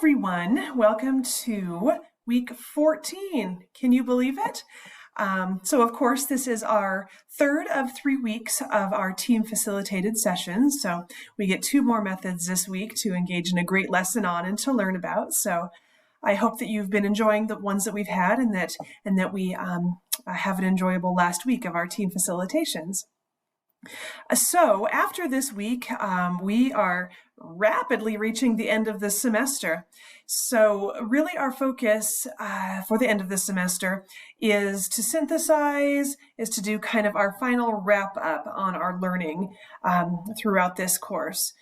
everyone. Welcome to week 14. Can you believe it? So of course, this is our third of 3 weeks of our team facilitated sessions. So we get 2 more methods this week to engage in a great lesson on and to learn about. So I hope that you've been enjoying the ones that we've had and that we have an enjoyable last week of our team facilitations. So after this week, we are rapidly reaching the end of the semester. So really our focus for the end of the semester is to synthesize, is to do kind of our final wrap up on our learning throughout this course.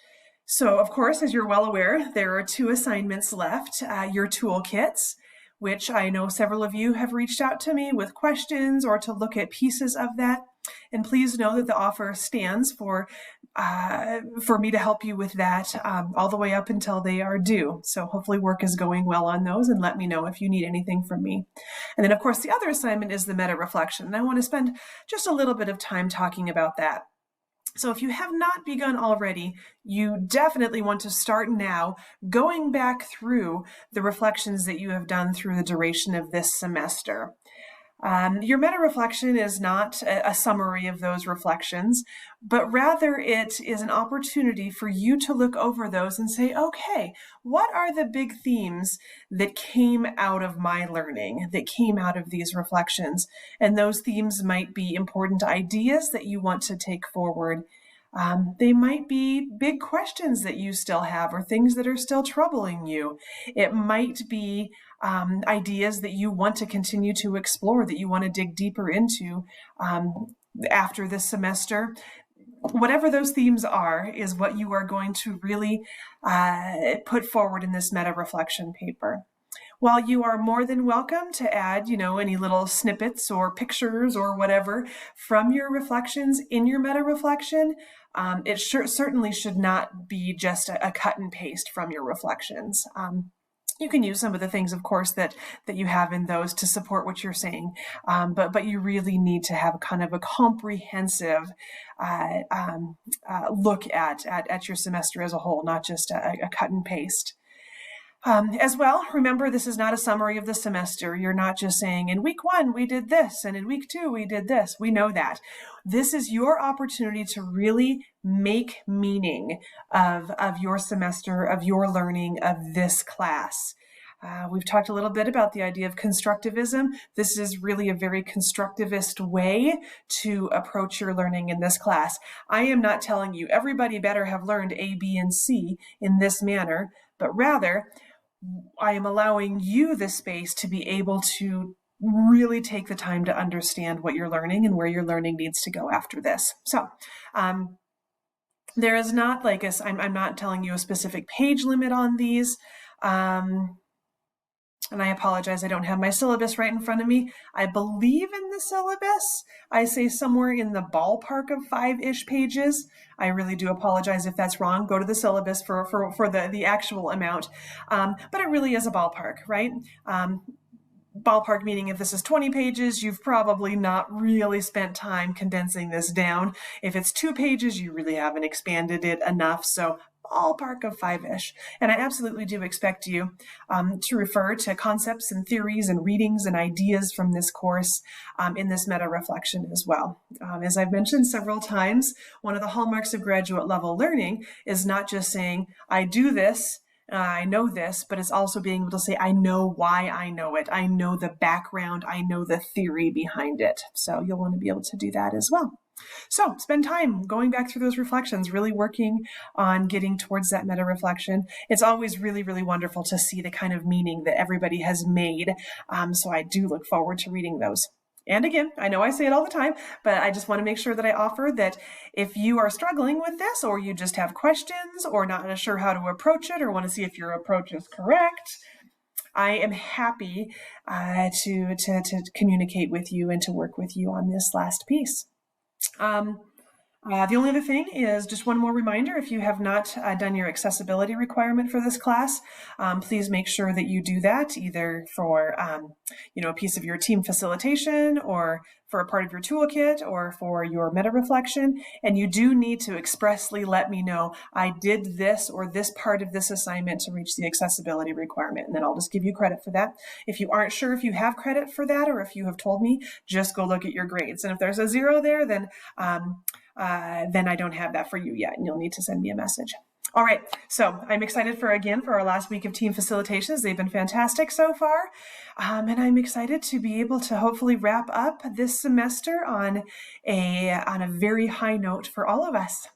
So of course, as you're well aware, there are 2 assignments left, your toolkits, which I know several of you have reached out to me with questions or to look at pieces of that. And please know that the offer stands for me to help you with that all the way up until they are due. So hopefully work is going well on those, and let me know if you need anything from me. And then of course the other assignment is the meta reflection. And I want to spend just a little bit of time talking about that. So if you have not begun already, you definitely want to start now going back through the reflections that you have done through the duration of this semester. Your meta-reflection is not a summary of those reflections, but rather it is an opportunity for you to look over those and say, okay, what are the big themes that came out of my learning, that came out of these reflections? And those themes might be important ideas that you want to take forward. They might be big questions that you still have or things that are still troubling you. It might be ideas that you want to continue to explore, that you want to dig deeper into after this semester. Whatever those themes are is what you are going to really put forward in this meta-reflection paper. While you are more than welcome to add, any little snippets or pictures or whatever from your reflections in your meta-reflection, it certainly should not be just a cut and paste from your reflections. You can use some of the things, of course, that you have in those to support what you're saying, but you really need to have kind of a comprehensive look at your semester as a whole, not just a cut and paste. As well, remember, this is not a summary of the semester. You're not just saying, in week 1, we did this, and in week 2, we did this. We know that. This is your opportunity to really make meaning of your semester, of your learning, of this class. We've talked a little bit about the idea of constructivism. This is really a very constructivist way to approach your learning in this class. I am not telling you everybody better have learned A, B, and C in this manner, but rather, I am allowing you the space to be able to really take the time to understand what you're learning and where your learning needs to go after this. So there is not I'm not telling you a specific page limit on these. And I apologize, I don't have my syllabus right in front of me. I believe in the syllabus, I say somewhere in the ballpark of 5-ish pages. I really do apologize if that's wrong. Go to the syllabus for the actual amount. But it really is a ballpark, right? Ballpark meaning if this is 20 pages, you've probably not really spent time condensing this down. If it's 2 pages, you really haven't expanded it enough. So ballpark of 5-ish. And I absolutely do expect you to refer to concepts and theories and readings and ideas from this course in this meta-reflection as well. As I've mentioned several times, one of the hallmarks of graduate level learning is not just saying, I do this, I know this, but it's also being able to say, I know why I know it. I know the background. I know the theory behind it. So you'll want to be able to do that as well. So spend time going back through those reflections, really working on getting towards that meta-reflection. It's always really, really wonderful to see the kind of meaning that everybody has made. So I do look forward to reading those. And again, I know I say it all the time, but I just want to make sure that I offer that if you are struggling with this, or you just have questions, or not sure how to approach it, or want to see if your approach is correct, I am happy to communicate with you and to work with you on this last piece. The only other thing is just one more reminder, if you have not done your accessibility requirement for this class, please make sure that you do that either for, a piece of your team facilitation or for a part of your toolkit or for your meta reflection, and you do need to expressly let me know, I did this or this part of this assignment to reach the accessibility requirement, and then I'll just give you credit for that. If you aren't sure if you have credit for that, or if you have told me, just go look at your grades. And if there's a 0 there, then I don't have that for you yet, and you'll need to send me a message. All right, so I'm excited for our last week of team facilitations. They've been fantastic so far, and I'm excited to be able to hopefully wrap up this semester on a very high note for all of us.